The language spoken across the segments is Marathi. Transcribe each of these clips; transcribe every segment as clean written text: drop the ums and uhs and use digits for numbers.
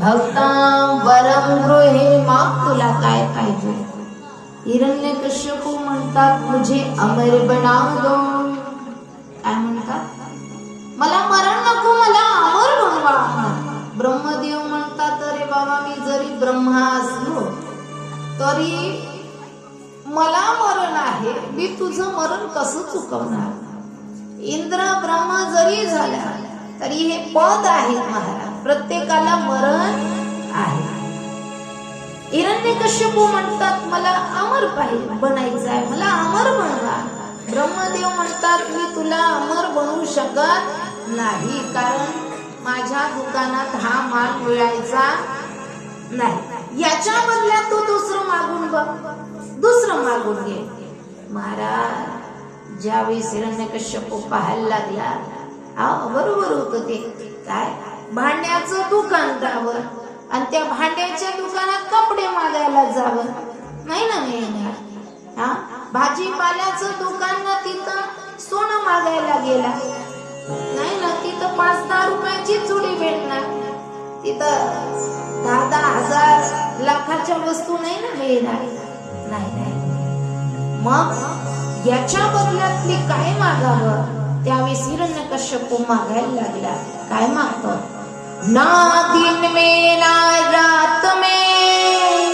भक्तां वरं गृहे माग तुला काय पाहिजे. हिरण्यकश्यपू म्हणतात मुझे अमर बना दो. काय म्हणतात? मला मरण नको, मला अमर बनवा. ब्रह्मदेव म्हणतात अरे बाबा मी जरी ब्रह्मा असलो तरी मला मरण आहे, मी तुझं मरण कसं चुकवणार. इंद्र ब्रह्मा जरी झाला तरी हे पद आहे महाराज, प्रत्येकाला मरण आहे. हिरण्यकश्यपू म्हणतात मला अमर पाहिजे बनायचं आहे, मला अमर बनवा. ब्रह्मदेव म्हणतात मी तुला अमर बनवू शकत नाही, कारण माझ्या दुकानात हा माल मिळायचा नाही. याच्या बदल्यात तू दुसरं मागून बघ, दुसरं मागून घे. महाराज ज्यावेळेस हिरण्यकश्यपू पाहायला लागला, बरोबर होतं ते. काय भांड्याचं दुकान जावं आणि त्या भांड्याच्या दुकानात कपडे मागायला जावं नाही ना मिळणार. भाजीपाल्याचं दुकान ना तिथं सोनं मागायला गेला नाही ना, तिथं 5-10 रुपयाची चुडी भेटणार, तिथं 10-10 हजार लाखाच्या वस्तू नाही ना मिळणार. नाही. मग याच्या बदल्यातली काय मागावं. त्यावेळेस हिरण्यकश्यपू मागायला लागला. काय मागतो? ना दिन में ना रात में.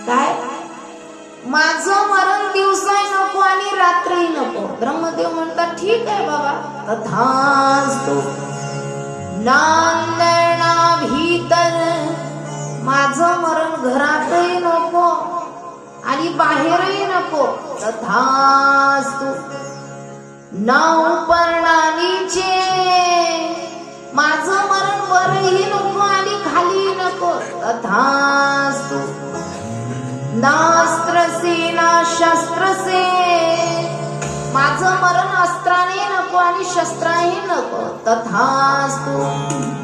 काय माझं मरण दिवसाही नको आणि रात्री नको. ब्रह्मदेव म्हणतात ठीक आहे बाबा, तथास्तु. ना अंदर ना भीतर, माझं मरण घरातही नको आणि बाहेरही नको. तथास्तु. ना ऊपर ना नीचे, माझं मरण वरही नको आणि खाली नको. तथास्तु. ना अस्त्र से ना शस्त्र से, माझं मरण अस्त्राने नको आणि शस्त्राने नको. तथास्तु.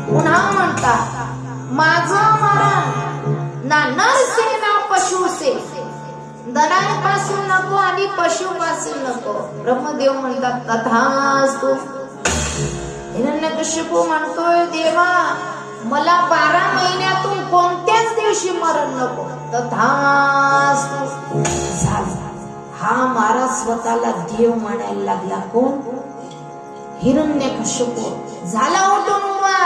पुन्हा म्हणतात माझं मरण ना नर से ना पशु से, नरापासून नको आणि पशुपासून नको. ब्रह्मदेव म्हणतात तथास्तु. हिरण्यकश्यपू म्हणतोय देवा मला 12 महिन्यातून कोणत्याच दिवशी मरण नको. तथास्तु. हा महाराज स्वतःला देव म्हणायला लागला. कोण? हिरण्यकश्यपू. झाला उठून उभा.